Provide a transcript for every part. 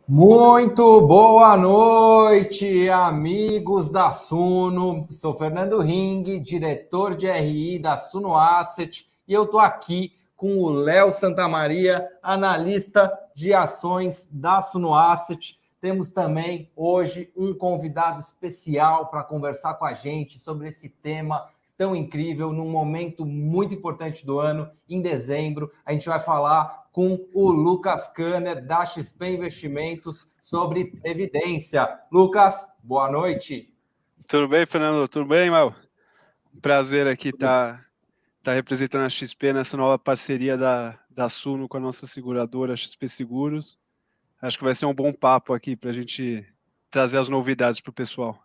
Muito boa noite, amigos da Suno. Sou Fernando Ring, diretor de RI da Suno Asset, e eu estou aqui com o Léo Santamaria, analista de ações da Suno Asset. Temos também hoje um convidado especial para conversar com a gente sobre esse tema tão incrível, num momento muito importante do ano, em dezembro. A gente vai falar com o Lucas Kanner, da XP Investimentos, sobre Previdência. Lucas, boa noite. Tudo bem, Fernando? Tudo bem, Mal? Prazer aqui estar representando a XP nessa nova parceria da Suno com a nossa seguradora XP Seguros. Acho que vai ser um bom papo aqui para a gente trazer as novidades para o pessoal.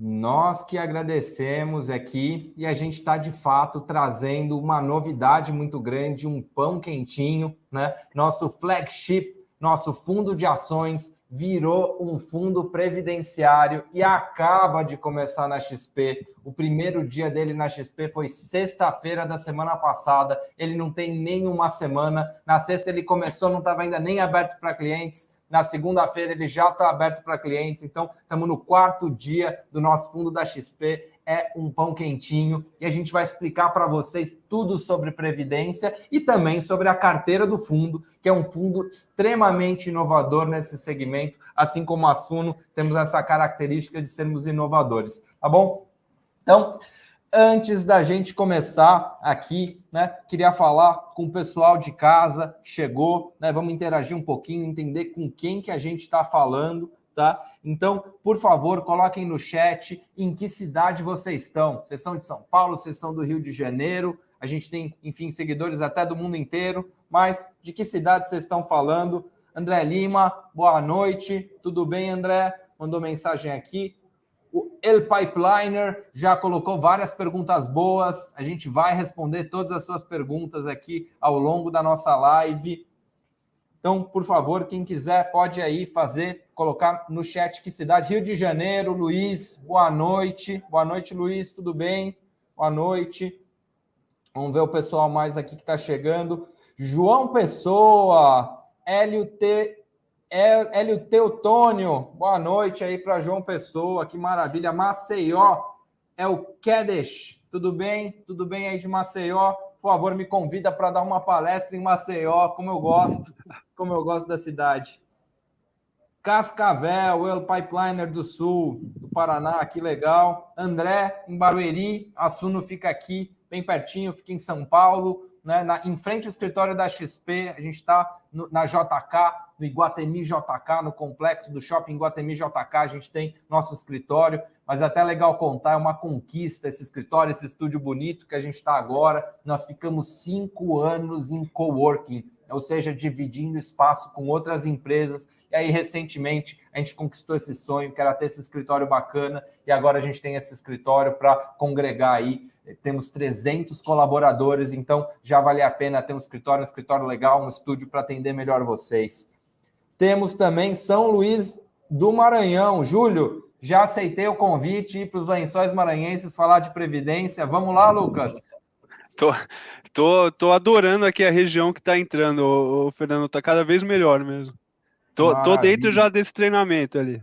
Nós que agradecemos aqui, e a gente está de fato trazendo uma novidade muito grande, um pão quentinho, né? Nosso flagship, nosso fundo de ações virou um fundo previdenciário e acaba de começar na XP. O primeiro dia dele na XP foi sexta-feira da semana passada. Ele não tem nenhuma semana. Na sexta ele começou, não estava ainda nem aberto para clientes. Na segunda-feira ele já está aberto para clientes, então estamos no quarto dia do nosso fundo da XP, é um pão quentinho, e a gente vai explicar para vocês tudo sobre Previdência e também sobre a carteira do fundo, que é um fundo extremamente inovador nesse segmento, assim como a Suno, temos essa característica de sermos inovadores, tá bom? Então, antes da gente começar aqui, né, queria falar com o pessoal de casa que chegou, né, vamos interagir um pouquinho, entender com quem que a gente está falando, tá? Então, por favor, coloquem no chat em que cidade vocês estão. Vocês são de São Paulo, vocês são do Rio de Janeiro, a gente tem, enfim, seguidores até do mundo inteiro, mas de que cidade vocês estão falando? André Lima, boa noite, tudo bem, André? Mandou mensagem aqui. O El Pipeliner já colocou várias perguntas boas. A gente vai responder todas as suas perguntas aqui ao longo da nossa live. Então, por favor, quem quiser pode aí colocar no chat que cidade. Rio de Janeiro, Luiz, boa noite. Boa noite, Luiz, tudo bem? Boa noite. Vamos ver o pessoal mais aqui que está chegando. João Pessoa, Hélio Teutônio, boa noite aí para João Pessoa, que maravilha. Maceió, é o Kedesh, tudo bem? Tudo bem aí de Maceió? Por favor, me convida para dar uma palestra em Maceió, como eu gosto da cidade. Cascavel, El Pipeliner do Sul, do Paraná, que legal. André, em Barueri, a Suno fica aqui, bem pertinho, fica em São Paulo, né? Em frente ao escritório da XP, a gente está na JK, no Iguatemi JK, no complexo do shopping Iguatemi JK, a gente tem nosso escritório, mas é até legal contar, é uma conquista esse escritório, esse estúdio bonito que a gente está agora. Nós ficamos 5 anos em coworking, ou seja, dividindo espaço com outras empresas. E aí, recentemente, a gente conquistou esse sonho, que era ter esse escritório bacana, e agora a gente tem esse escritório para congregar aí. Temos 300 colaboradores, então já vale a pena ter um escritório legal, um estúdio para atender melhor vocês. Temos também São Luís do Maranhão. Júlio, já aceitei o convite para os Lençóis Maranhenses falar de Previdência. Vamos lá, Lucas? Tô adorando aqui a região que está entrando, o Fernando, tá cada vez melhor mesmo. Tô dentro já desse treinamento ali.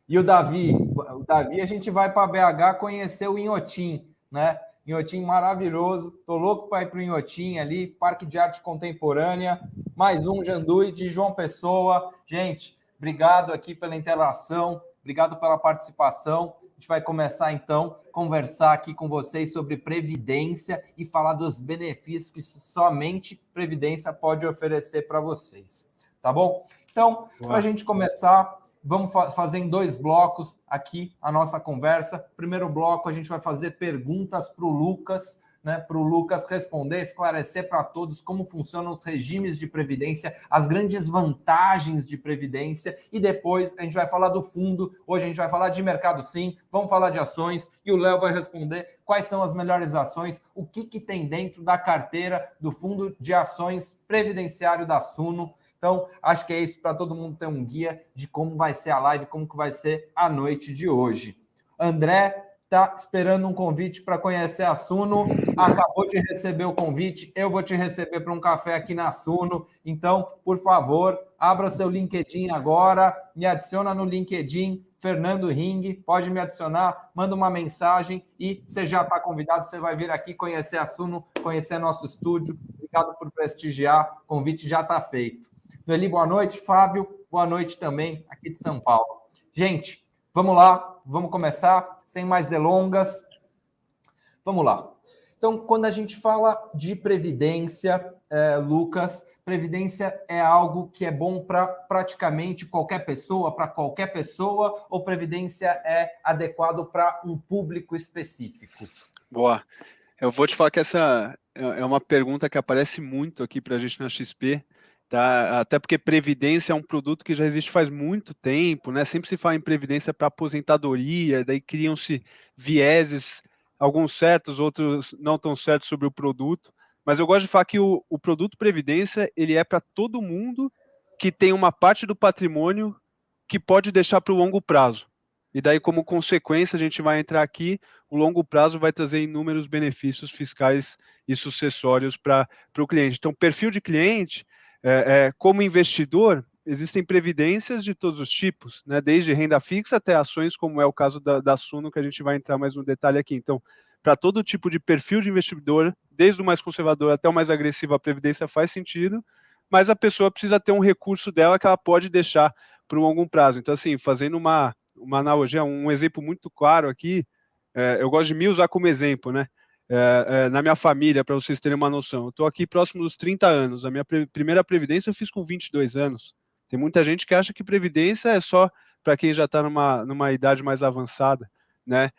E o Davi? O Davi, a gente vai para BH conhecer o Inhotim, né? Inhotim maravilhoso. Tô louco para ir para o Inhotim ali, Parque de Arte Contemporânea. Mais um Janduí de João Pessoa. Gente, obrigado aqui pela interação, obrigado pela participação. A gente vai começar, então, a conversar aqui com vocês sobre Previdência e falar dos benefícios que somente Previdência pode oferecer para vocês. Tá bom? Então, para a gente começar, vamos fazer em 2 blocos aqui a nossa conversa. Primeiro bloco, a gente vai fazer perguntas para o Lucas, né? Para o Lucas responder, esclarecer para todos como funcionam os regimes de previdência, as grandes vantagens de previdência, e depois a gente vai falar do fundo. Hoje a gente vai falar de mercado sim, vamos falar de ações, e o Léo vai responder quais são as melhores ações, o que tem dentro da carteira do fundo de ações previdenciário da Suno. Então, acho que é isso para todo mundo ter um guia de como vai ser a live, como que vai ser a noite de hoje. André, está esperando um convite para conhecer a Suno, acabou de receber o convite, eu vou te receber para um café aqui na Suno. Então, por favor, abra seu LinkedIn agora, me adiciona no LinkedIn, Fernando Ring, pode me adicionar, manda uma mensagem e você já está convidado, você vai vir aqui conhecer a Suno, conhecer nosso estúdio. Obrigado por prestigiar, o convite já está feito. Noeli, boa noite. Fábio, boa noite também, aqui de São Paulo. Gente, vamos lá, vamos começar, sem mais delongas. Vamos lá. Então, quando a gente fala de previdência, Lucas, previdência é algo que é bom para praticamente qualquer pessoa, ou previdência é adequado para um público específico? Boa. Eu vou te falar que essa é uma pergunta que aparece muito aqui para a gente na XP, tá? Até porque previdência é um produto que já existe faz muito tempo, né? Sempre se fala em previdência para aposentadoria, daí criam-se vieses, alguns certos, outros não tão certos sobre o produto. Mas eu gosto de falar que o produto previdência ele é para todo mundo que tem uma parte do patrimônio que pode deixar para o longo prazo. E daí, como consequência, a gente vai entrar aqui, o longo prazo vai trazer inúmeros benefícios fiscais e sucessórios para o cliente. Então, perfil de cliente, como investidor, existem previdências de todos os tipos, né? Desde renda fixa até ações, como é o caso da Suno, que a gente vai entrar mais no detalhe aqui. Então, para todo tipo de perfil de investidor, desde o mais conservador até o mais agressivo, a previdência faz sentido, mas a pessoa precisa ter um recurso dela que ela pode deixar para o longo prazo. Então, assim, fazendo uma analogia, um exemplo muito claro aqui, eu gosto de me usar como exemplo, né? Na minha família, para vocês terem uma noção, eu estou aqui próximo dos 30 anos, a minha primeira previdência eu fiz com 22 anos. Tem muita gente que acha que previdência é só para quem já está numa idade mais avançada, né?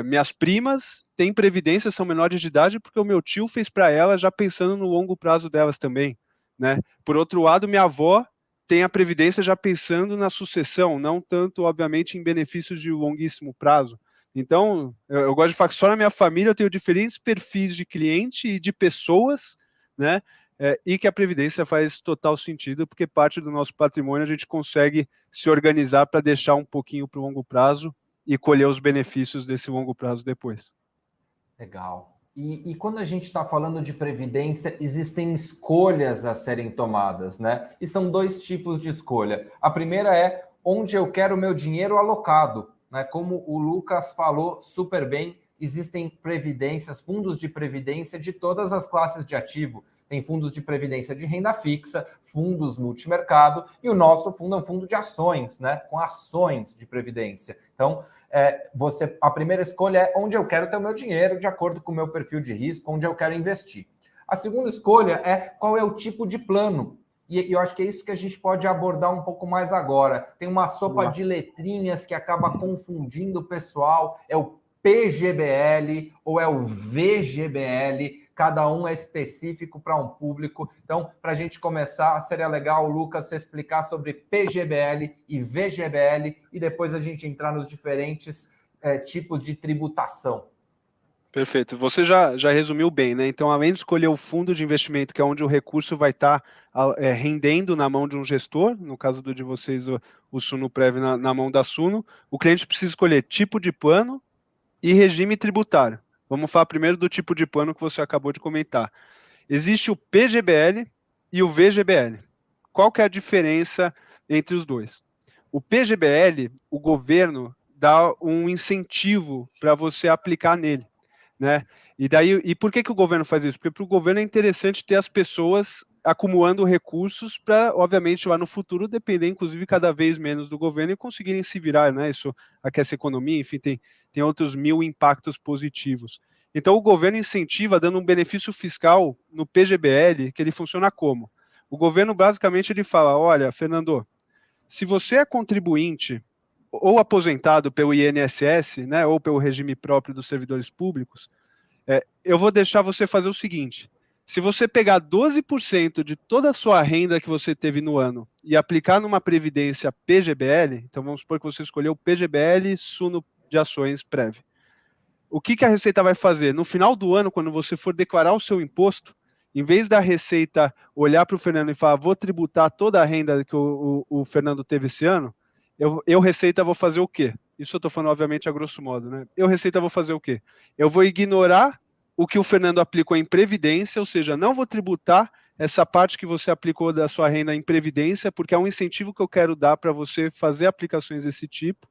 Minhas primas têm previdência, são menores de idade, porque o meu tio fez para elas já pensando no longo prazo delas também, né? Por outro lado, minha avó tem a previdência já pensando na sucessão, não tanto, obviamente, em benefícios de longuíssimo prazo. Então, eu gosto de falar que só na minha família eu tenho diferentes perfis de cliente e de pessoas, né? E que a previdência faz total sentido, porque parte do nosso patrimônio a gente consegue se organizar para deixar um pouquinho para o longo prazo e colher os benefícios desse longo prazo depois. Legal. E quando a gente está falando de previdência, existem escolhas a serem tomadas, né? E são dois tipos de escolha. A primeira é onde eu quero o meu dinheiro alocado, né? Como o Lucas falou super bem, existem previdências, fundos de previdência de todas as classes de ativo. Tem fundos de previdência de renda fixa, fundos multimercado, e o nosso fundo é um fundo de ações, né? Com ações de previdência. Então, a primeira escolha é onde eu quero ter o meu dinheiro, de acordo com o meu perfil de risco, onde eu quero investir. A segunda escolha é qual é o tipo de plano. E eu acho que é isso que a gente pode abordar um pouco mais agora. Tem uma sopa de letrinhas que acaba confundindo o pessoal. É o PGBL ou é o VGBL, cada um é específico para um público. Então, para a gente começar, seria legal, Lucas, você explicar sobre PGBL e VGBL e depois a gente entrar nos diferentes tipos de tributação. Perfeito. Você já resumiu bem, né? Então, além de escolher o fundo de investimento, que é onde o recurso vai estar rendendo na mão de um gestor, no caso de vocês, o Sunoprev na mão da Suno, o cliente precisa escolher tipo de plano e regime tributário. Vamos falar primeiro do tipo de plano que você acabou de comentar. Existe o PGBL e o VGBL. Qual que é a diferença entre os dois? O PGBL, o governo dá um incentivo para você aplicar nele, né? E por que o governo faz isso? Porque para o governo é interessante ter as pessoas acumulando recursos para, obviamente, lá no futuro depender, inclusive, cada vez menos do governo e conseguirem se virar, né? Isso aquece a economia, enfim, tem outros 1000 impactos positivos. Então, o governo incentiva dando um benefício fiscal no PGBL, que ele funciona como? O governo, basicamente, ele fala, olha, Fernando, se você é contribuinte ou aposentado pelo INSS, né, ou pelo regime próprio dos servidores públicos, eu vou deixar você fazer o seguinte, se você pegar 12% de toda a sua renda que você teve no ano e aplicar numa previdência PGBL, então vamos supor que você escolheu PGBL Suno de Ações Prev. O que a Receita vai fazer? No final do ano, quando você for declarar o seu imposto, em vez da Receita olhar para o Fernando e falar, vou tributar toda a renda que o Fernando teve esse ano, eu, Receita, vou fazer o quê? isso eu estou falando, obviamente, a grosso modo, né? Eu, Receita, vou fazer o quê? Eu vou ignorar o que o Fernando aplicou em Previdência, ou seja, não vou tributar essa parte que você aplicou da sua renda em Previdência, porque é um incentivo que eu quero dar para você fazer aplicações desse tipo.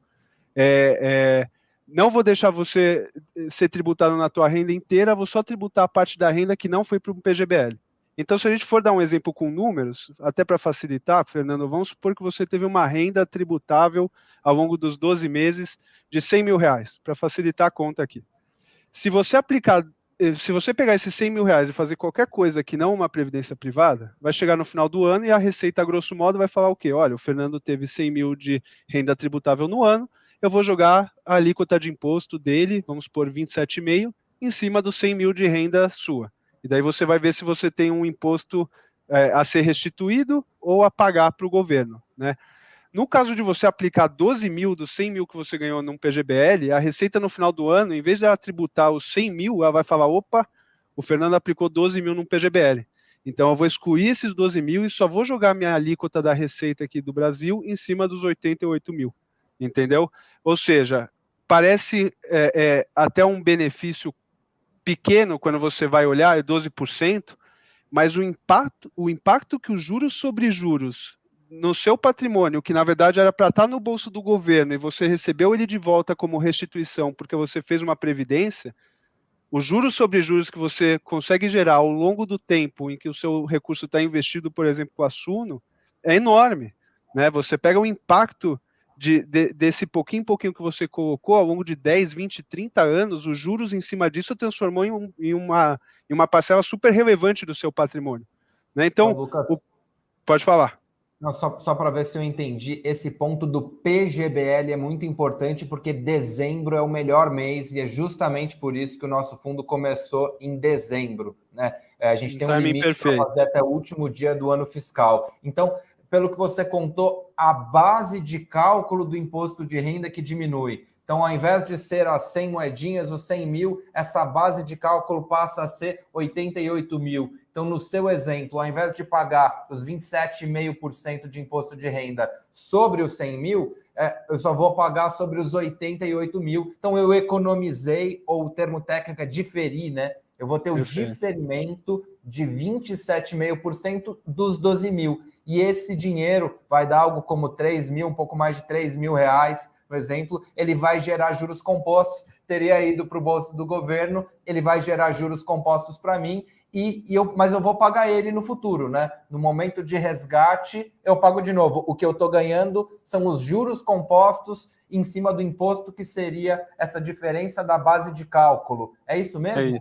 Não vou deixar você ser tributado na tua renda inteira, vou só tributar a parte da renda que não foi para o PGBL. Então, se a gente for dar um exemplo com números, até para facilitar, Fernando, vamos supor que você teve uma renda tributável ao longo dos 12 meses de R$100 mil, para facilitar a conta aqui. Se você pegar esses R$100 mil e fazer qualquer coisa que não uma previdência privada, vai chegar no final do ano e a Receita, grosso modo, vai falar o quê? Olha, o Fernando teve 100 mil de renda tributável no ano, eu vou jogar a alíquota de imposto dele, vamos por 27,5, em cima dos 100 mil de renda sua. E daí você vai ver se você tem um imposto a ser restituído ou a pagar para o governo, né? No caso de você aplicar 12 mil dos 100 mil que você ganhou num PGBL, a Receita no final do ano, em vez de ela tributar os 100 mil, ela vai falar, opa, o Fernando aplicou 12 mil num PGBL. Então eu vou excluir esses 12 mil e só vou jogar minha alíquota da Receita aqui do Brasil em cima dos 88 mil. Entendeu? Ou seja, parece até um benefício pequeno quando você vai olhar, é 12%, mas o impacto que os juros sobre juros no seu patrimônio, que na verdade era para estar no bolso do governo e você recebeu ele de volta como restituição porque você fez uma previdência, os juros sobre juros que você consegue gerar ao longo do tempo em que o seu recurso está investido, por exemplo, com a Suno, é enorme, né? Você pega o impacto desse pouquinho que você colocou ao longo de 10, 20, 30 anos, os juros em cima disso transformou em uma parcela super relevante do seu patrimônio, né? Então, Lucas, pode falar. não, só para ver se eu entendi, esse ponto do PGBL é muito importante porque dezembro é o melhor mês e é justamente por isso que o nosso fundo começou em dezembro, né? A gente tem um limite para fazer até o último dia do ano fiscal. Então, pelo que você contou, a base de cálculo do imposto de renda que diminui. Então, ao invés de ser as 100 moedinhas, os 100 mil, essa base de cálculo passa a ser 88 mil. Então, no seu exemplo, ao invés de pagar os 27,5% de imposto de renda sobre os 100 mil, eu só vou pagar sobre os 88 mil. Então, eu economizei, ou o termo técnico é diferir, né? Eu vou ter o diferimento de 27,5% dos 12 mil. E esse dinheiro vai dar algo como 3 mil, um pouco mais de 3 mil reais, por exemplo, ele vai gerar juros compostos, teria ido para o bolso do governo, ele vai gerar juros compostos para mim, mas eu vou pagar ele no futuro, né? No momento de resgate, eu pago de novo. O que eu estou ganhando são os juros compostos em cima do imposto, que seria essa diferença da base de cálculo. É isso mesmo?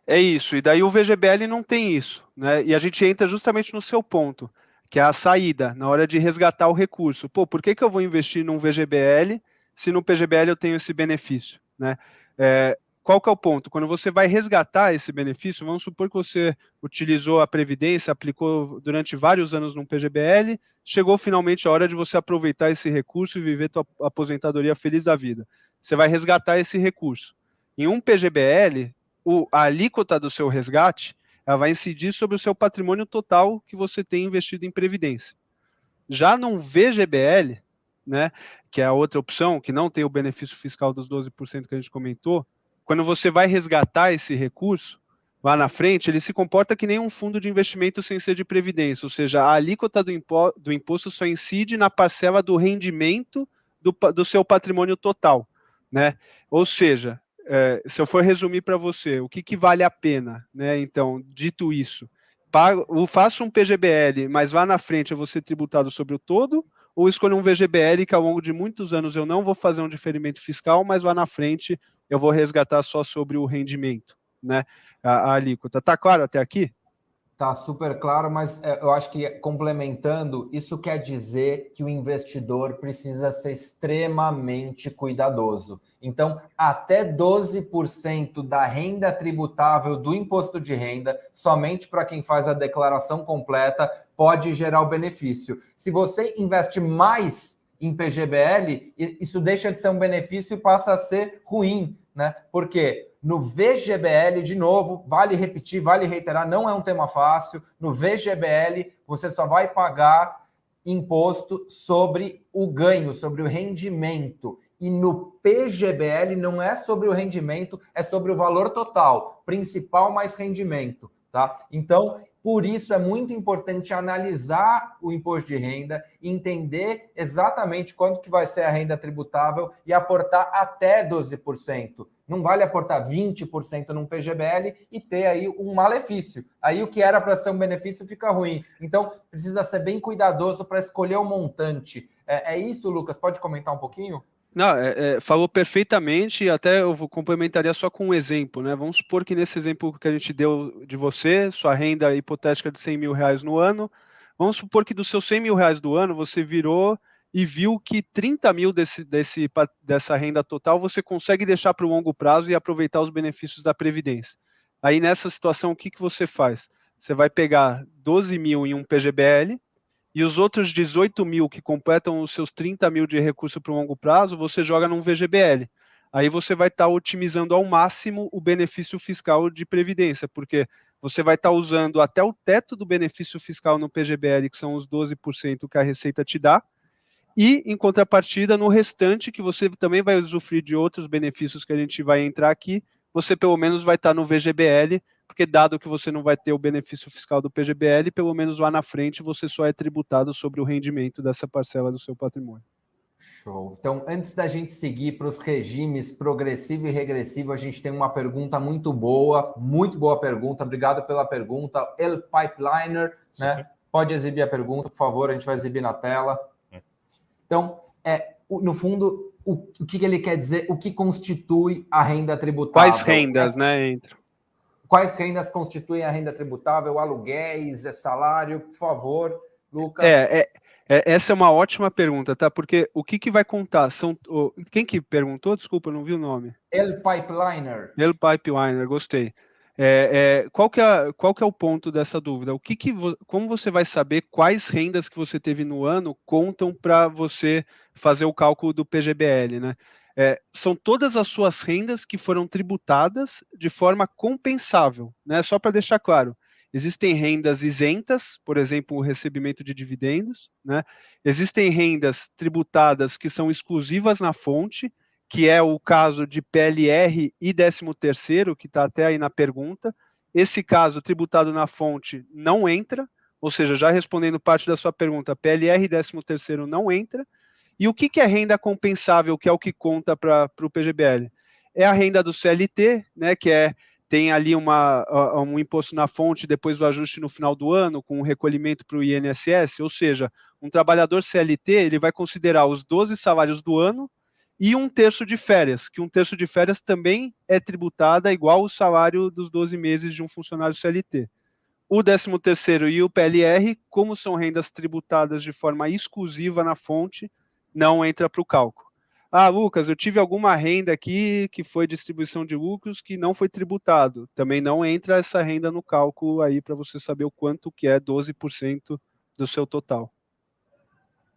É isso, e daí o VGBL não tem isso, né? E a gente entra justamente no seu ponto, que é a saída, na hora de resgatar o recurso. Pô, por que eu vou investir num VGBL se no PGBL eu tenho esse benefício, né? Qual que é o ponto? Quando você vai resgatar esse benefício, vamos supor que você utilizou a Previdência, aplicou durante vários anos num PGBL, chegou finalmente a hora de você aproveitar esse recurso e viver tua aposentadoria feliz da vida. Você vai resgatar esse recurso. Em um PGBL, a alíquota do seu resgate, ela vai incidir sobre o seu patrimônio total que você tem investido em Previdência. Já num VGBL, né, que é a outra opção, que não tem o benefício fiscal dos 12% que a gente comentou, quando você vai resgatar esse recurso, lá na frente, ele se comporta que nem um fundo de investimento sem ser de previdência, ou seja, a alíquota do imposto só incide na parcela do rendimento do seu patrimônio total, né? Ou seja, se eu for resumir para você, o que vale a pena, né? Então, dito isso, faço um PGBL, mas lá na frente eu vou ser tributado sobre o todo, ou escolho um VGBL que ao longo de muitos anos eu não vou fazer um diferimento fiscal, mas lá na frente eu vou resgatar só sobre o rendimento, né? A alíquota. Tá claro até aqui? Tá super claro, mas eu acho que, complementando, isso quer dizer que o investidor precisa ser extremamente cuidadoso. Então, até 12% da renda tributável do imposto de renda, somente para quem faz a declaração completa, pode gerar o benefício. Se você investe mais em PGBL, isso deixa de ser um benefício e passa a ser ruim, né? Porque no VGBL, de novo, vale repetir, vale reiterar, não é um tema fácil. No VGBL, você só vai pagar imposto sobre o ganho, sobre o rendimento. E no PGBL não é sobre o rendimento, é sobre o valor total, principal mais rendimento, tá? Então, por isso é muito importante analisar o imposto de renda, entender exatamente quanto que vai ser a renda tributável e aportar até 12%. Não vale aportar 20% num PGBL e ter aí um malefício. Aí o que era para ser um benefício fica ruim. Então, precisa ser bem cuidadoso para escolher o montante. É isso, Lucas? Pode comentar um pouquinho? Não, falou perfeitamente, até complementaria só com um exemplo, né? Vamos supor que nesse exemplo que a gente deu de você, sua renda hipotética de 100 mil reais no ano, vamos supor que dos seus 100 mil reais do ano, você virou e viu que 30 mil dessa renda total você consegue deixar para o longo prazo e aproveitar os benefícios da Previdência. Aí nessa situação, o que você faz? Você vai pegar 12 mil em um PGBL, e os outros 18 mil que completam os seus 30 mil de recurso para o longo prazo, você joga num VGBL. Aí você vai estar otimizando ao máximo o benefício fiscal de previdência, porque você vai estar usando até o teto do benefício fiscal no PGBL, que são os 12% que a Receita te dá, e, em contrapartida, no restante, que você também vai usufruir de outros benefícios que a gente vai entrar aqui, você pelo menos vai estar no VGBL, porque dado que você não vai ter o benefício fiscal do PGBL, pelo menos lá na frente você só é tributado sobre o rendimento dessa parcela do seu patrimônio. Show. Então, antes da gente seguir para os regimes progressivo e regressivo, a gente tem uma pergunta muito boa pergunta. Obrigado pela pergunta. El Pipeliner, né? Pode exibir a pergunta, por favor, a gente vai exibir na tela. Então, no fundo, o que ele quer dizer? O que constitui a renda tributável? Quais rendas, né? Quais rendas constituem a renda tributável? Aluguéis, salário? Por favor, Lucas. Essa é uma ótima pergunta, tá? Porque o que vai contar? Quem que perguntou? Desculpa, eu não vi o nome. El Pipeliner. El Pipeliner, gostei. Qual que é o ponto dessa dúvida? Como você vai saber quais rendas que você teve no ano contam para você fazer o cálculo do PGBL, né? São todas as suas rendas que foram tributadas de forma compensável, né? Só para deixar claro. Existem rendas isentas, por exemplo, o recebimento de dividendos, né? Existem rendas tributadas que são exclusivas na fonte, que é o caso de PLR e 13º, que está até aí na pergunta. Esse caso, tributado na fonte, não entra, ou seja, já respondendo parte da sua pergunta, PLR e 13º não entra. E o que é renda compensável, que é o que conta para o PGBL? É a renda do CLT, né, que tem ali um imposto na fonte, depois o ajuste no final do ano, com o recolhimento para o INSS, ou seja, um trabalhador CLT ele vai considerar os 12 salários do ano e 1/3 de férias, que 1/3 de férias também é tributada igual o salário dos 12 meses de um funcionário CLT. O 13º e o PLR, como são rendas tributadas de forma exclusiva na fonte, não entra para o cálculo. Ah, Lucas, eu tive alguma renda aqui que foi distribuição de lucros que não foi tributado. Também não entra essa renda no cálculo aí para você saber o quanto que é 12% do seu total.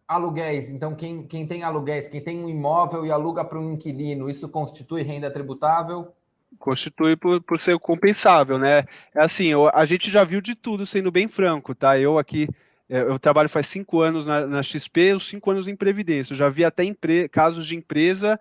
Aluguéis. Então, quem tem aluguéis, quem tem um imóvel e aluga para um inquilino, isso constitui renda tributável? Constitui por ser compensável, né? Assim, a gente já viu de tudo, sendo bem franco, tá? Eu trabalho faz 5 anos na XP, os 5 anos em Previdência. Eu já vi até casos de empresa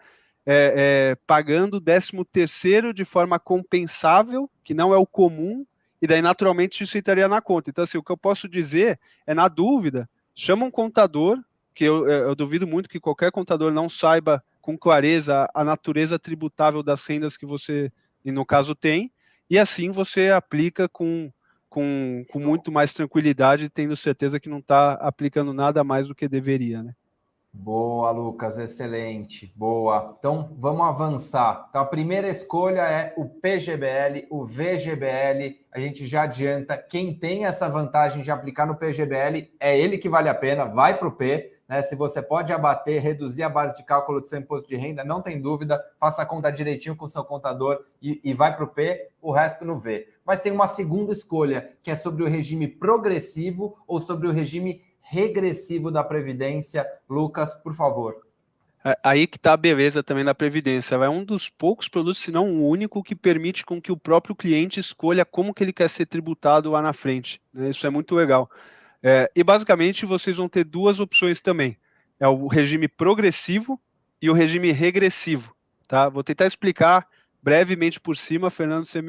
pagando 13º de forma compensável, que não é o comum, e daí naturalmente isso entraria na conta. Então, assim, o que eu posso dizer é, na dúvida, chama um contador, que eu duvido muito que qualquer contador não saiba com clareza a natureza tributável das rendas que você, no caso, tem, e assim você aplica com muito mais tranquilidade, tendo certeza que não está aplicando nada mais do que deveria, né? Boa, Lucas, excelente. Boa. Então, vamos avançar. Então, a primeira escolha é o PGBL, o VGBL. A gente já adianta. Quem tem essa vantagem de aplicar no PGBL, é ele que vale a pena, vai para o P. Né? Se você pode abater, reduzir a base de cálculo do seu imposto de renda, não tem dúvida, faça a conta direitinho com o seu contador e vai para o P, o resto no V. Mas tem uma segunda escolha, que é sobre o regime progressivo ou sobre o regime regressivo da Previdência. Lucas, por favor. Aí que está a beleza também da Previdência. É um dos poucos produtos, se não o único, que permite com que o próprio cliente escolha como que ele quer ser tributado lá na frente. Né? Isso é muito legal. E basicamente vocês vão ter duas opções também. É o regime progressivo e o regime regressivo. Tá? Vou tentar explicar brevemente por cima, Fernando, você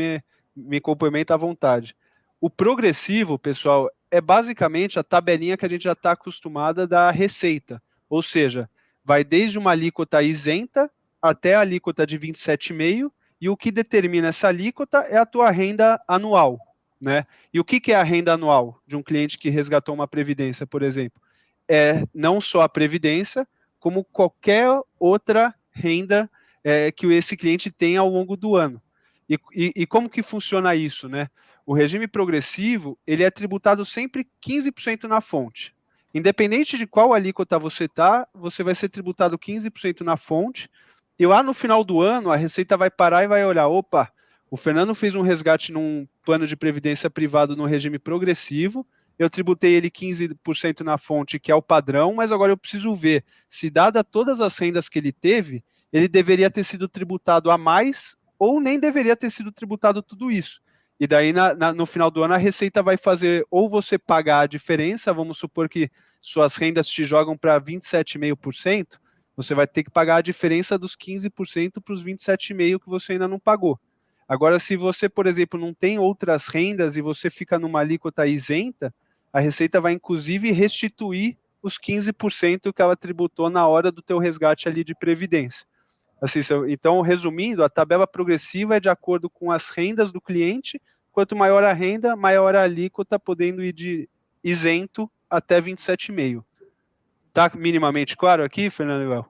me complementa à vontade. O progressivo, pessoal, é basicamente a tabelinha que a gente já está acostumada da receita. Ou seja, vai desde uma alíquota isenta até a alíquota de 27,5%, e o que determina essa alíquota é a tua renda anual. Né? E o que é a renda anual de um cliente que resgatou uma previdência, por exemplo? É não só a previdência, como qualquer outra renda que esse cliente tem ao longo do ano. E como que funciona isso, né? O regime progressivo, ele é tributado sempre 15% na fonte. Independente de qual alíquota você está, você vai ser tributado 15% na fonte, e lá no final do ano, a Receita vai parar e vai olhar, opa, o Fernando fez um resgate num plano de previdência privado no regime progressivo, eu tributei ele 15% na fonte, que é o padrão, mas agora eu preciso ver se, dada todas as rendas que ele teve, ele deveria ter sido tributado a mais ou nem deveria ter sido tributado tudo isso. E daí, no final do ano, a Receita vai fazer ou você pagar a diferença, vamos supor que suas rendas te jogam para 27,5%, você vai ter que pagar a diferença dos 15% para os 27,5% que você ainda não pagou. Agora, se você, por exemplo, não tem outras rendas e você fica numa alíquota isenta, a Receita vai, inclusive, restituir os 15% que ela tributou na hora do teu resgate ali de previdência. Assim, então, resumindo, a tabela progressiva é de acordo com as rendas do cliente. Quanto maior a renda, maior a alíquota, podendo ir de isento até 27,5%. Tá minimamente claro aqui, Fernando Iguel?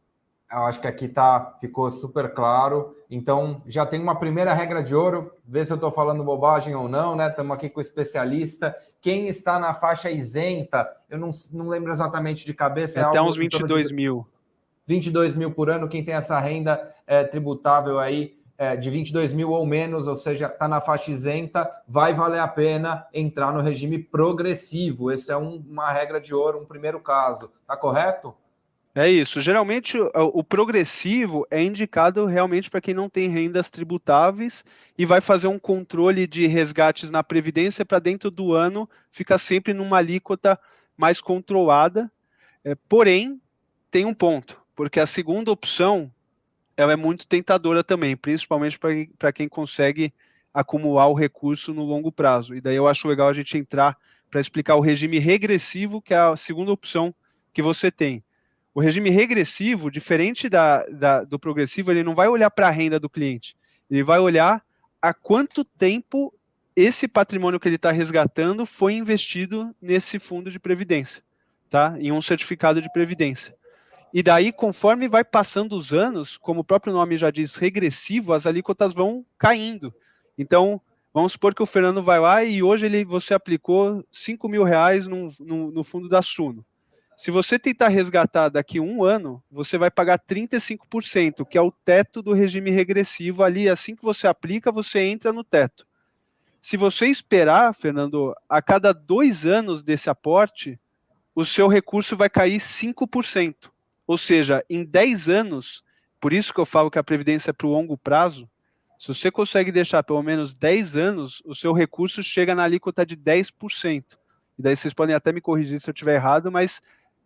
Eu acho que aqui ficou super claro. Então, já tem uma primeira regra de ouro. Vê se eu estou falando bobagem ou não, né? Estamos aqui com o especialista. Quem está na faixa isenta, eu não lembro exatamente de cabeça, é até algo uns 22 mil. 22 mil por ano. Quem tem essa renda tributável aí de 22 mil ou menos, ou seja, está na faixa isenta, vai valer a pena entrar no regime progressivo. Essa é uma regra de ouro, um primeiro caso. Tá correto? É isso. Geralmente, o progressivo é indicado realmente para quem não tem rendas tributáveis e vai fazer um controle de resgates na Previdência para dentro do ano ficar sempre numa alíquota mais controlada. Porém, tem um ponto, porque a segunda opção ela é muito tentadora também, principalmente para quem consegue acumular o recurso no longo prazo. E daí eu acho legal a gente entrar para explicar o regime regressivo, que é a segunda opção que você tem. O regime regressivo, diferente do progressivo, ele não vai olhar para a renda do cliente, ele vai olhar há quanto tempo esse patrimônio que ele está resgatando foi investido nesse fundo de previdência, tá? Em um certificado de previdência. E daí, conforme vai passando os anos, como o próprio nome já diz, regressivo, as alíquotas vão caindo. Então, vamos supor que o Fernando vai lá e hoje você aplicou 5 mil reais no fundo da Suno. Se você tentar resgatar daqui a um ano, você vai pagar 35%, que é o teto do regime regressivo ali. Assim que você aplica, você entra no teto. Se você esperar, Fernando, a cada 2 anos desse aporte, o seu recurso vai cair 5%. Ou seja, em 10 anos, por isso que eu falo que a Previdência é para o longo prazo, se você consegue deixar pelo menos 10 anos, o seu recurso chega na alíquota de 10%. E daí vocês podem até me corrigir se eu estiver errado, mas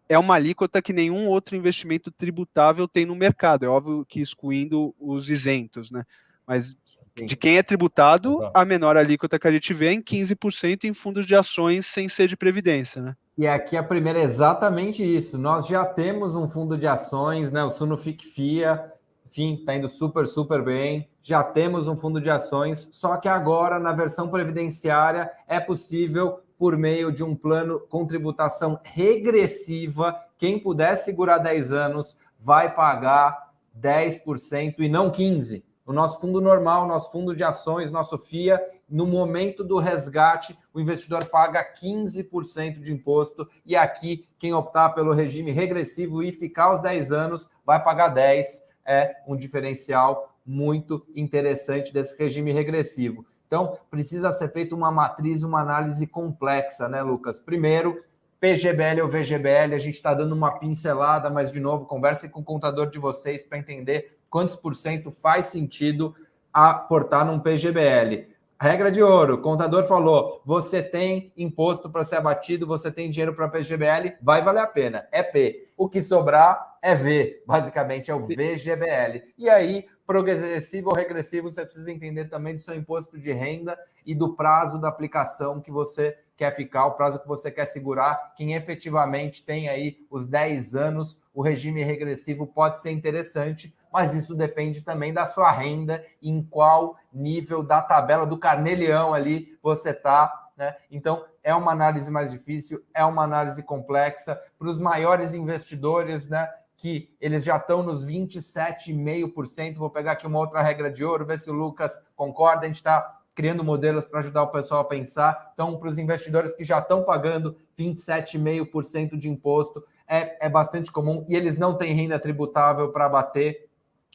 é uma alíquota que nenhum outro investimento tributável tem no mercado. É óbvio que excluindo os isentos, né? Mas Sim. de quem é tributado, a menor alíquota que a gente vê é em 15% em fundos de ações sem ser de previdência, né? E aqui a primeira é exatamente isso. Nós já temos um fundo de ações, né? O Suno FICFIA, enfim, está indo super, super bem. Já temos um fundo de ações, só que agora, na versão previdenciária, é possível, por meio de um plano com tributação regressiva, quem puder segurar 10 anos vai pagar 10% e não 15%. O nosso fundo normal, nosso fundo de ações, nosso FIA, no momento do resgate, o investidor paga 15% de imposto e aqui, quem optar pelo regime regressivo e ficar os 10 anos, vai pagar 10%. É um diferencial muito interessante desse regime regressivo. Então, precisa ser feita uma matriz, uma análise complexa, né, Lucas? Primeiro, PGBL ou VGBL, a gente está dando uma pincelada, mas, de novo, conversem com o contador de vocês para entender quantos por cento faz sentido aportar num PGBL. Regra de ouro, o contador falou, você tem imposto para ser abatido, você tem dinheiro para PGBL, vai valer a pena, é P. O que sobrar é V, basicamente é o VGBL. E aí, progressivo ou regressivo, você precisa entender também do seu imposto de renda e do prazo da aplicação que você quer ficar, o prazo que você quer segurar. Quem efetivamente tem aí os 10 anos, o regime regressivo pode ser interessante, mas isso depende também da sua renda, em qual nível da tabela do carnê-leão ali você está, né? Então, é uma análise mais difícil, é uma análise complexa. Para os maiores investidores, né, que eles já estão nos 27,5%. Vou pegar aqui uma outra regra de ouro, ver se o Lucas concorda. A gente está criando modelos para ajudar o pessoal a pensar. Então, para os investidores que já estão pagando 27,5% de imposto, é bastante comum, e eles não têm renda tributável para bater.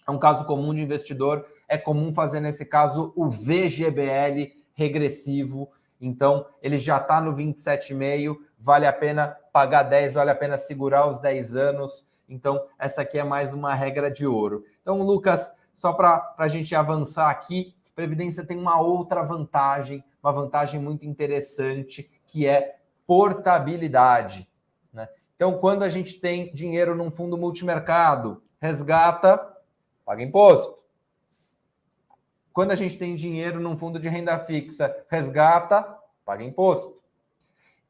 É um caso comum de investidor, é comum fazer, nesse caso, o VGBL regressivo. Então, ele já está no 27,5%, vale a pena pagar 10, vale a pena segurar os 10 anos. Então, essa aqui é mais uma regra de ouro. Então, Lucas, só para a gente avançar aqui, Previdência tem uma outra vantagem, uma vantagem muito interessante, que é portabilidade, né? Então, quando a gente tem dinheiro num fundo multimercado, resgata, paga imposto. Quando a gente tem dinheiro num fundo de renda fixa, resgata, paga imposto.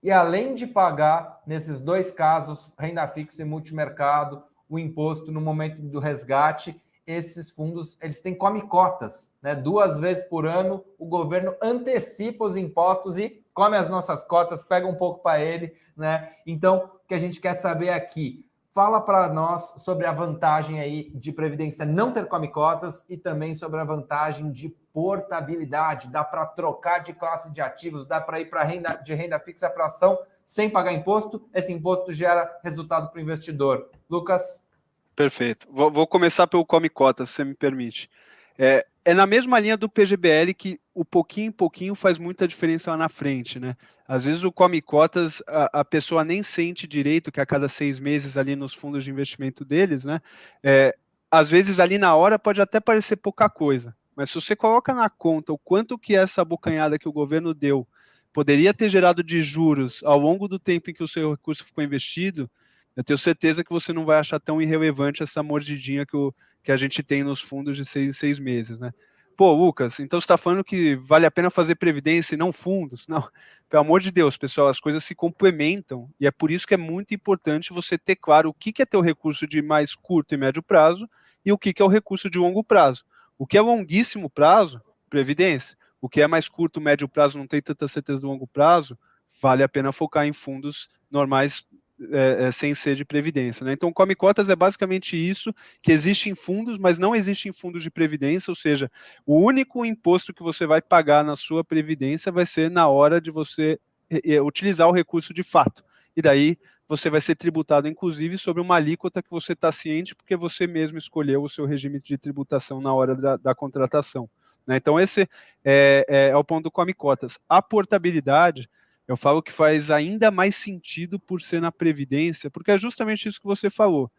E além de pagar, nesses dois casos, renda fixa e multimercado, o imposto no momento do resgate, esses fundos, eles têm come-cotas, né? 2 vezes por ano, o governo antecipa os impostos e come as nossas cotas, pega um pouco para ele, né? Então, o que a gente quer saber aqui, fala para nós sobre a vantagem aí de Previdência não ter come-cotas e também sobre a vantagem de portabilidade. Dá para trocar de classe de ativos, dá para ir de renda fixa para ação sem pagar imposto. Esse imposto gera resultado para o investidor. Lucas? Perfeito. Vou começar pelo Come Cota, se você me permite. É na mesma linha do PGBL que o pouquinho em pouquinho faz muita diferença lá na frente, né? Às vezes o Come Cotas, a pessoa nem sente direito que a cada 6 meses ali nos fundos de investimento deles, né? Às vezes ali na hora pode até parecer pouca coisa, mas se você coloca na conta o quanto que essa abocanhada que o governo deu poderia ter gerado de juros ao longo do tempo em que o seu recurso ficou investido, eu tenho certeza que você não vai achar tão irrelevante essa mordidinha que a gente tem nos fundos de 6 em 6 meses, né? Pô, Lucas, então você está falando que vale a pena fazer previdência e não fundos? Não, pelo amor de Deus, pessoal, as coisas se complementam e é por isso que é muito importante você ter claro o que é teu recurso de mais curto e médio prazo e o que é o recurso de longo prazo. O que é longuíssimo prazo, previdência. O que é mais curto, médio prazo, não tem tanta certeza do longo prazo, vale a pena focar em fundos normais, sem ser de previdência, né? Então, come cotas é basicamente isso, que existe em fundos, mas não existe em fundos de previdência, ou seja, o único imposto que você vai pagar na sua previdência vai ser na hora de você utilizar o recurso de fato. E daí você vai ser tributado, inclusive, sobre uma alíquota que você está ciente, porque você mesmo escolheu o seu regime de tributação na hora da contratação, né? Então, esse é o ponto do come cotas. A portabilidade, eu falo que faz ainda mais sentido por ser na Previdência, porque é justamente isso que você falou.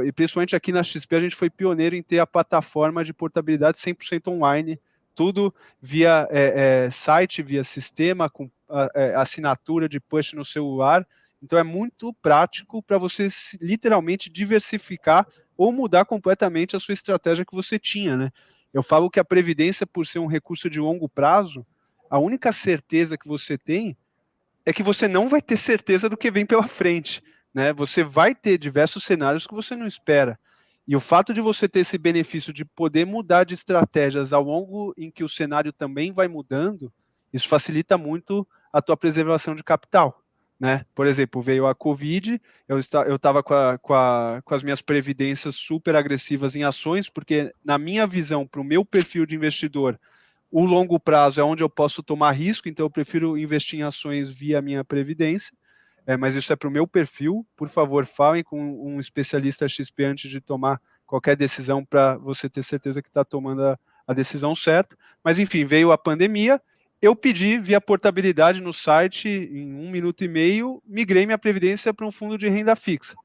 E principalmente aqui na XP, a gente foi pioneiro em ter a plataforma de portabilidade 100% online, tudo via site, via sistema, com assinatura de push no celular. Então é muito prático para você literalmente diversificar ou mudar completamente a sua estratégia que você tinha, né? Eu falo que a Previdência, por ser um recurso de longo prazo, a única certeza que você tem é que você não vai ter certeza do que vem pela frente, né? Você vai ter diversos cenários que você não espera. E o fato de você ter esse benefício de poder mudar de estratégias ao longo em que o cenário também vai mudando, isso facilita muito a tua preservação de capital, né? Por exemplo, veio a Covid, eu estava com as minhas previdências super agressivas em ações, porque na minha visão, para o meu perfil de investidor, o longo prazo é onde eu posso tomar risco, então eu prefiro investir em ações via minha previdência, mas isso é para o meu perfil. Por favor, falem com um especialista XP antes de tomar qualquer decisão para você ter certeza que está tomando a decisão certa. Mas enfim, veio a pandemia, eu pedi via portabilidade no site, em 1 minuto e meio, migrei minha previdência para um fundo de renda fixa.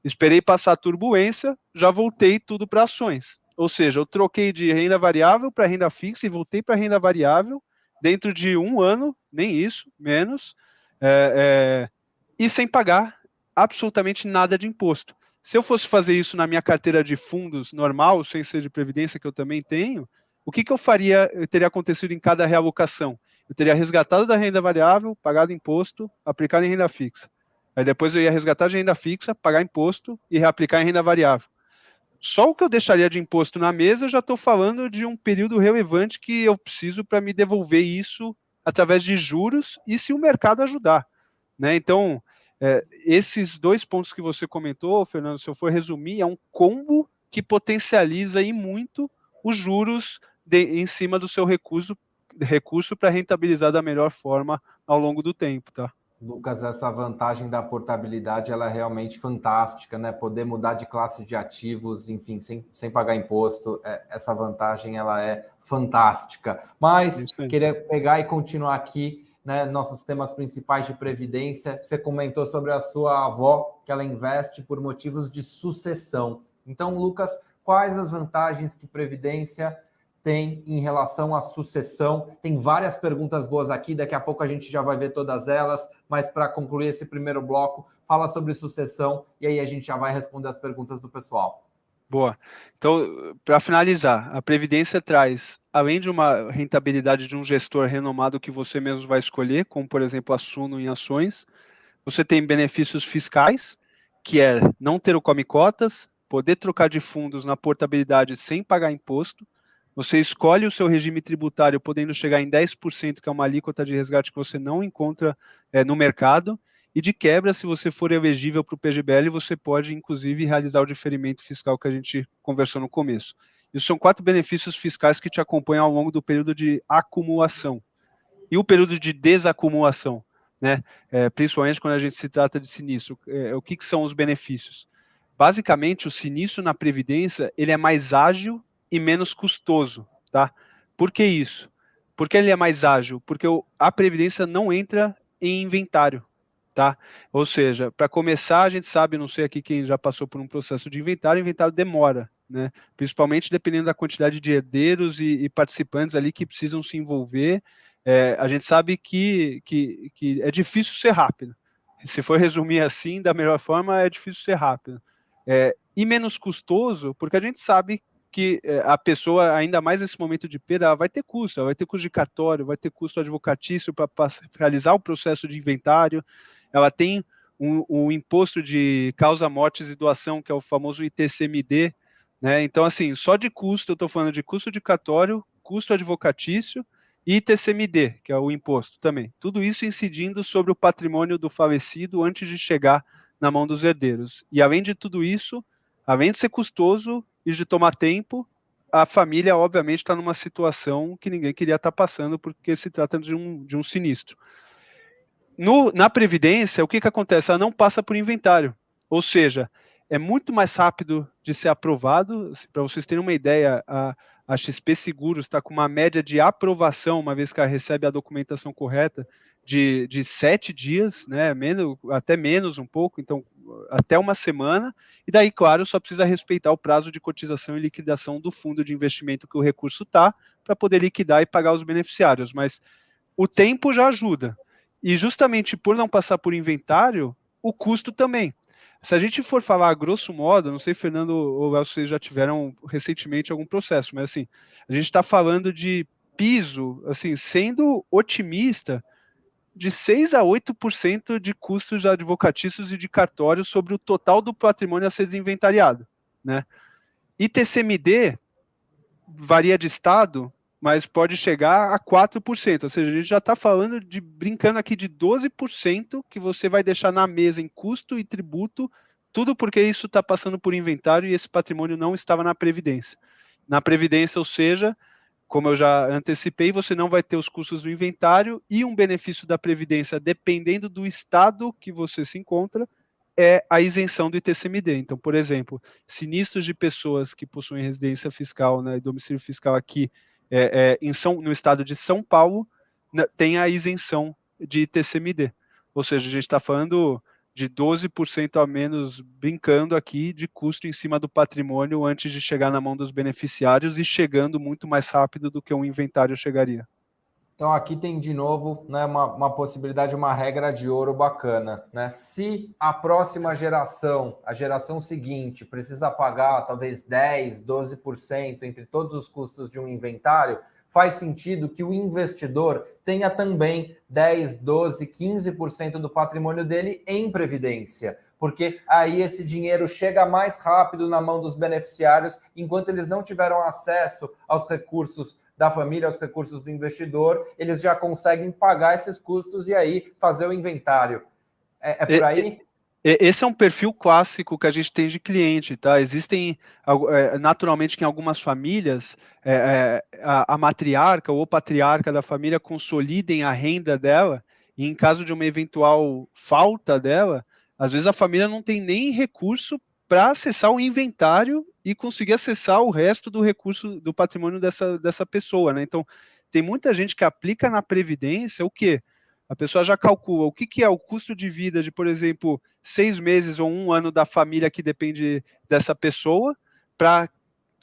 Esperei passar a turbulência, já voltei tudo para ações. Ou seja, eu troquei de renda variável para renda fixa e voltei para renda variável dentro de um ano, nem isso, menos, e sem pagar absolutamente nada de imposto. Se eu fosse fazer isso na minha carteira de fundos normal, sem ser de previdência, que eu também tenho, o que eu faria, teria acontecido em cada realocação? Eu teria resgatado da renda variável, pagado imposto, aplicado em renda fixa. Aí depois eu ia resgatar de renda fixa, pagar imposto e reaplicar em renda variável. Só o que eu deixaria de imposto na mesa, eu já estou falando de um período relevante que eu preciso para me devolver isso através de juros e se o mercado ajudar. Né? Então, esses dois pontos que você comentou, Fernando, se eu for resumir, é um combo que potencializa e muito os juros em cima do seu recurso para rentabilizar da melhor forma ao longo do tempo. Tá? Lucas, essa vantagem da portabilidade ela é realmente fantástica, né? Poder mudar de classe de ativos, enfim, sem pagar imposto, essa vantagem ela é fantástica. Mas queria pegar e continuar aqui, né? Nossos temas principais de previdência. Você comentou sobre a sua avó, que ela investe por motivos de sucessão. Então, Lucas, quais as vantagens que previdência tem em relação à sucessão? Tem várias perguntas boas aqui, daqui a pouco a gente já vai ver todas elas, mas para concluir esse primeiro bloco, fala sobre sucessão e aí a gente já vai responder as perguntas do pessoal. Boa. Então, para finalizar, a Previdência traz, além de uma rentabilidade de um gestor renomado que você mesmo vai escolher, como por exemplo a Suno em ações, você tem benefícios fiscais, que é não ter o come-cotas, poder trocar de fundos na portabilidade sem pagar imposto. Você escolhe o seu regime tributário, podendo chegar em 10%, que é uma alíquota de resgate que você não encontra no mercado. E de quebra, se você for elegível para o PGBL, você pode, inclusive, realizar o diferimento fiscal que a gente conversou no começo. Isso são 4 benefícios fiscais que te acompanham ao longo do período de acumulação. E o período de desacumulação, né? Principalmente quando a gente se trata de sinistro. O que são os benefícios? Basicamente, o sinistro na Previdência ele é mais ágil e menos custoso. Tá? Por que isso? Porque ele é mais ágil? Porque a Previdência não entra em inventário. Tá? Ou seja, para começar, a gente sabe, não sei aqui quem já passou por um processo de inventário, o inventário demora, né? Principalmente dependendo da quantidade de herdeiros e participantes ali que precisam se envolver. A gente sabe que é difícil ser rápido. Se for resumir assim, da melhor forma, é difícil ser rápido. E menos custoso, porque a gente sabe que a pessoa, ainda mais nesse momento de perda, ela vai ter custo, ela vai ter custo de cartório, vai ter custo advocatício para realizar o processo de inventário, ela tem o imposto de causa, mortes e doação, que é o famoso ITCMD, né? Então, assim, só de custo, eu estou falando de custo de cartório, custo advocatício e ITCMD, que é o imposto também. Tudo isso incidindo sobre o patrimônio do falecido antes de chegar na mão dos herdeiros. E além de tudo isso, além de ser custoso e de tomar tempo, a família, obviamente, está numa situação que ninguém queria estar passando, porque se trata de um sinistro. Na Previdência, o que acontece? Ela não passa por inventário. Ou seja, é muito mais rápido de ser aprovado. Para vocês terem uma ideia, a XP Seguros está com uma média de aprovação, uma vez que ela recebe a documentação correta, de 7 dias, né? Até menos um pouco, então até uma semana. E daí, claro, só precisa respeitar o prazo de cotização e liquidação do fundo de investimento que o recurso está, para poder liquidar e pagar os beneficiários. Mas o tempo já ajuda. E justamente por não passar por inventário, o custo também. Se a gente for falar grosso modo, não sei, Fernando ou El, vocês já tiveram recentemente algum processo, mas assim, a gente está falando de piso, assim, sendo otimista, de 6 a 8% de custos advocatícios e de cartório sobre o total do patrimônio a ser desinventariado, né? ITCMD varia de estado, mas pode chegar a 4%, ou seja, a gente já está falando brincando aqui de 12% que você vai deixar na mesa em custo e tributo, tudo porque isso está passando por inventário e esse patrimônio não estava na Previdência. Na Previdência, ou seja, como eu já antecipei, você não vai ter os custos do inventário e um benefício da Previdência, dependendo do estado que você se encontra, é a isenção do ITCMD. Então, por exemplo, sinistros de pessoas que possuem residência fiscal, né, e domicílio fiscal aqui no estado de São Paulo, né, tem a isenção de ITCMD. Ou seja, a gente está falando de 12% a menos, brincando aqui, de custo em cima do patrimônio antes de chegar na mão dos beneficiários e chegando muito mais rápido do que um inventário chegaria. Então, aqui tem de novo, né, uma possibilidade, uma regra de ouro bacana, né? Se a próxima geração, a geração seguinte, precisa pagar talvez 10, 12% entre todos os custos de um inventário, faz sentido que o investidor tenha também 10, 12, 15% do patrimônio dele em previdência, porque aí esse dinheiro chega mais rápido na mão dos beneficiários, enquanto eles não tiveram acesso aos recursos da família, aos recursos do investidor, eles já conseguem pagar esses custos e aí fazer o inventário. É por aí? Esse é um perfil clássico que a gente tem de cliente, tá? Existem, naturalmente, que em algumas famílias, a matriarca ou patriarca da família consolidem a renda dela, e em caso de uma eventual falta dela, às vezes a família não tem nem recurso para acessar o inventário e conseguir acessar o resto do recurso do patrimônio dessa pessoa, né? Então, tem muita gente que aplica na Previdência o quê? A pessoa já calcula o que é o custo de vida de, por exemplo, 6 meses ou um ano da família que depende dessa pessoa, para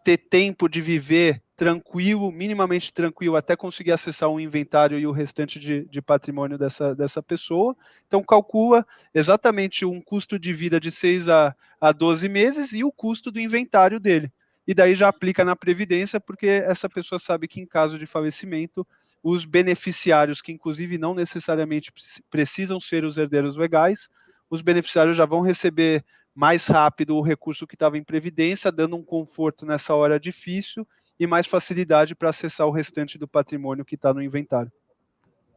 ter tempo de viver tranquilo, minimamente tranquilo, até conseguir acessar o inventário e o restante de patrimônio dessa pessoa. Então, calcula exatamente um custo de vida de 6 a 12 meses e o custo do inventário dele. E daí já aplica na Previdência, porque essa pessoa sabe que em caso de falecimento, os beneficiários, que inclusive não necessariamente precisam ser os herdeiros legais, os beneficiários já vão receber mais rápido o recurso que estava em previdência, dando um conforto nessa hora difícil e mais facilidade para acessar o restante do patrimônio que está no inventário.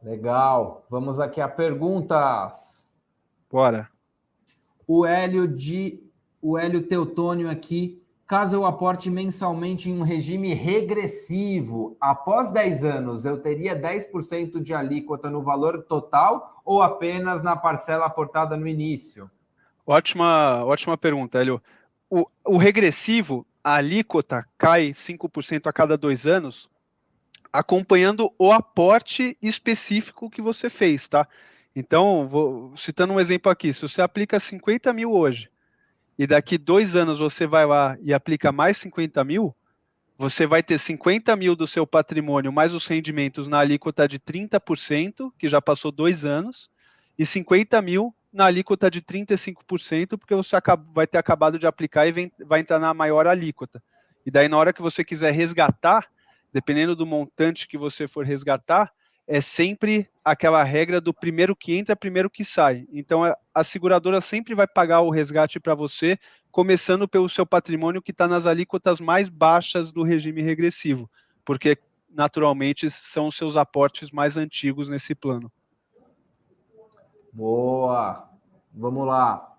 Legal. Vamos aqui a perguntas. Bora. O Hélio Teutônio aqui. Caso eu aporte mensalmente em um regime regressivo, após 10 anos, eu teria 10% de alíquota no valor total ou apenas na parcela aportada no início? Ótima pergunta, Hélio. O regressivo, a alíquota cai 5% a cada 2 anos, acompanhando o aporte específico que você fez, tá? Então, citando um exemplo aqui, se você aplica 50 mil hoje, e daqui 2 anos você vai lá e aplica mais 50 mil, você vai ter 50 mil do seu patrimônio mais os rendimentos na alíquota de 30%, que já passou 2 anos, e 50 mil na alíquota de 35%, porque você vai ter acabado de aplicar e vai entrar na maior alíquota. E daí, na hora que você quiser resgatar, dependendo do montante que você for resgatar, é sempre aquela regra do primeiro que entra, primeiro que sai. Então, a seguradora sempre vai pagar o resgate para você, começando pelo seu patrimônio que está nas alíquotas mais baixas do regime regressivo, porque, naturalmente, são os seus aportes mais antigos nesse plano. Boa! Vamos lá.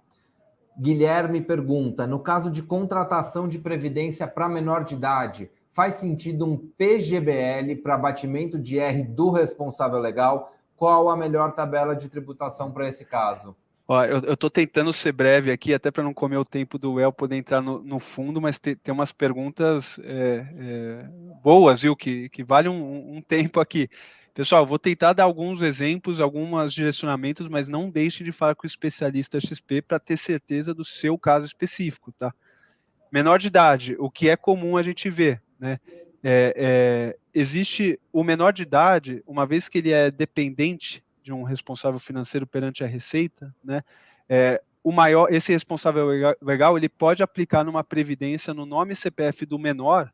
Guilherme pergunta: no caso de contratação de previdência para menor de idade, faz sentido um PGBL para abatimento de R do responsável legal? Qual a melhor tabela de tributação para esse caso? Ó, eu estou tentando ser breve aqui, até para não comer o tempo do El, poder entrar no fundo, mas tem umas perguntas boas, viu, que valem um tempo aqui. Pessoal, vou tentar dar alguns exemplos, alguns direcionamentos, mas não deixe de falar com o especialista XP para ter certeza do seu caso específico, tá? Menor de idade, o que é comum a gente ver, né? Existe o menor de idade, uma vez que ele é dependente de um responsável financeiro perante a Receita, né? Esse responsável legal, ele pode aplicar numa previdência no nome CPF do menor,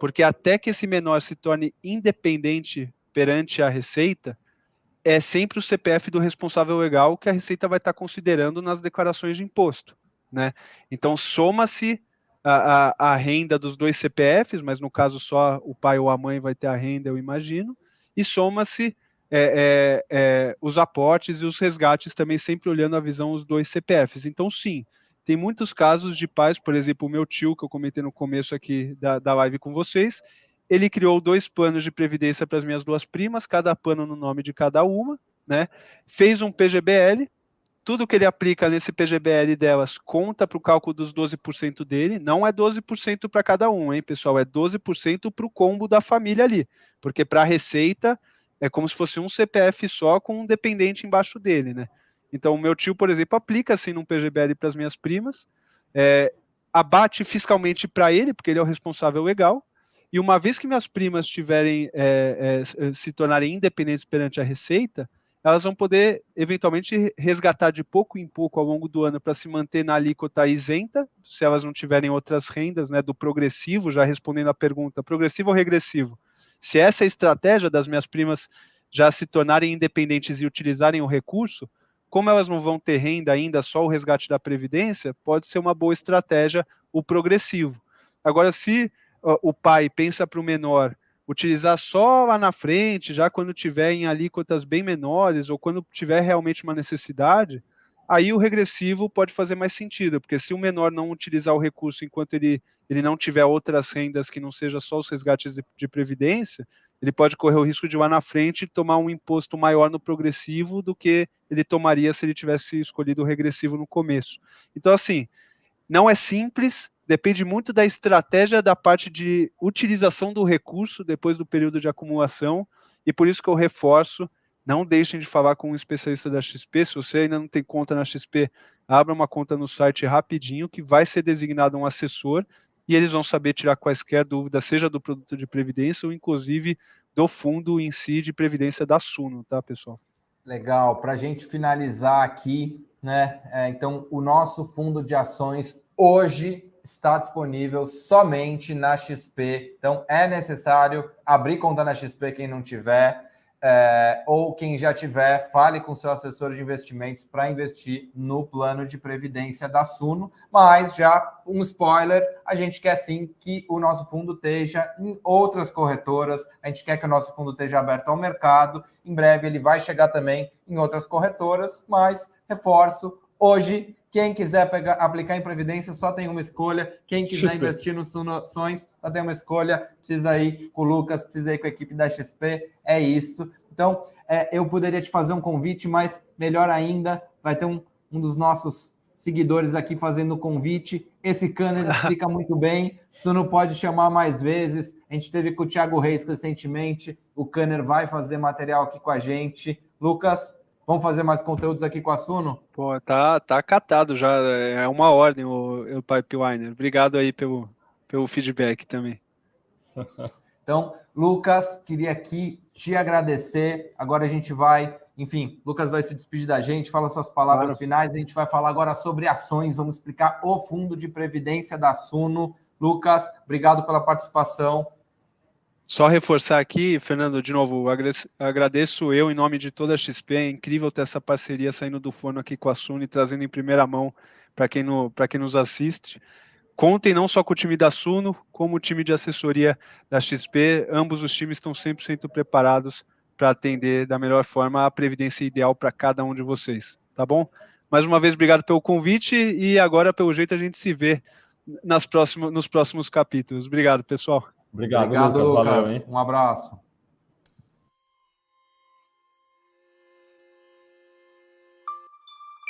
porque até que esse menor se torne independente perante a Receita, é sempre o CPF do responsável legal que a Receita vai estar considerando nas declarações de imposto, né? Então, soma-se a renda dos dois CPFs, mas no caso só o pai ou a mãe vai ter a renda, eu imagino, e soma-se os aportes e os resgates também sempre olhando a visão dos dois CPFs. Então, sim, tem muitos casos de pais, por exemplo, o meu tio, que eu comentei no começo aqui da live com vocês, ele criou 2 planos de previdência para as minhas 2 primas, cada plano no nome de cada uma, né? Fez um PGBL, tudo que ele aplica nesse PGBL delas conta para o cálculo dos 12% dele, não é 12% para cada um, hein, pessoal? É 12% para o combo da família ali, porque para a Receita é como se fosse um CPF só com um dependente embaixo dele, né? Então, o meu tio, por exemplo, aplica assim num PGBL para as minhas primas, abate fiscalmente para ele, porque ele é o responsável legal, e uma vez que minhas primas se tornarem independentes perante a Receita, elas vão poder, eventualmente, resgatar de pouco em pouco ao longo do ano para se manter na alíquota isenta, se elas não tiverem outras rendas, né, do progressivo, já respondendo a pergunta, progressivo ou regressivo? Se essa é a estratégia das minhas primas já se tornarem independentes e utilizarem o recurso, como elas não vão ter renda ainda, só o resgate da Previdência, pode ser uma boa estratégia o progressivo. Agora, se o pai pensa para o menor utilizar só lá na frente, já quando tiver em alíquotas bem menores, ou quando tiver realmente uma necessidade, aí o regressivo pode fazer mais sentido, porque se o menor não utilizar o recurso enquanto ele não tiver outras rendas que não seja só os resgates de previdência, ele pode correr o risco de lá na frente tomar um imposto maior no progressivo do que ele tomaria se ele tivesse escolhido o regressivo no começo. Então, assim, não é simples, depende muito da estratégia da parte de utilização do recurso depois do período de acumulação, e por isso que eu reforço, não deixem de falar com um especialista da XP. Se você ainda não tem conta na XP, abra uma conta no site rapidinho, que vai ser designado um assessor, e eles vão saber tirar quaisquer dúvidas, seja do produto de previdência ou inclusive do fundo em si de previdência da Suno, tá, pessoal? Legal, para a gente finalizar aqui, né? Então, o nosso fundo de ações hoje está disponível somente na XP. Então, é necessário abrir conta na XP quem não tiver, ou quem já tiver, fale com seu assessor de investimentos para investir no plano de previdência da Suno. Mas já um spoiler, a gente quer sim que o nosso fundo esteja em outras corretoras, a gente quer que o nosso fundo esteja aberto ao mercado. Em breve ele vai chegar também em outras corretoras, mas reforço, hoje, quem quiser aplicar em Previdência só tem uma escolha. Quem quiser XP. Investir no Suno Ações só tem uma escolha. Precisa ir com o Lucas, precisa ir com a equipe da XP. É isso. Então, eu poderia te fazer um convite, mas melhor ainda, vai ter um dos nossos seguidores aqui fazendo o convite. Esse Kanner explica muito bem. Suno pode chamar mais vezes. A gente teve com o Thiago Reis recentemente. O Kanner vai fazer material aqui com a gente. Lucas, vamos fazer mais conteúdos aqui com a Suno? Pô, tá acatado já, é uma ordem o Pipewiner. Obrigado aí pelo feedback também. Então, Lucas, queria aqui te agradecer. Agora a gente vai, enfim, Lucas vai se despedir da gente, fala suas palavras finais. A gente vai falar agora sobre ações, vamos explicar o fundo de previdência da Suno. Lucas, obrigado pela participação. Só reforçar aqui, Fernando, de novo, agradeço eu em nome de toda a XP. É incrível ter essa parceria saindo do forno aqui com a Suno e trazendo em primeira mão para quem nos assiste. Contem não só com o time da Suno, como o time de assessoria da XP. Ambos os times estão 100% preparados para atender da melhor forma a previdência ideal para cada um de vocês, tá bom? Mais uma vez, obrigado pelo convite e agora, pelo jeito, a gente se vê nos próximos capítulos. Obrigado, pessoal. Obrigado, Lucas. Valeu, hein? Um abraço.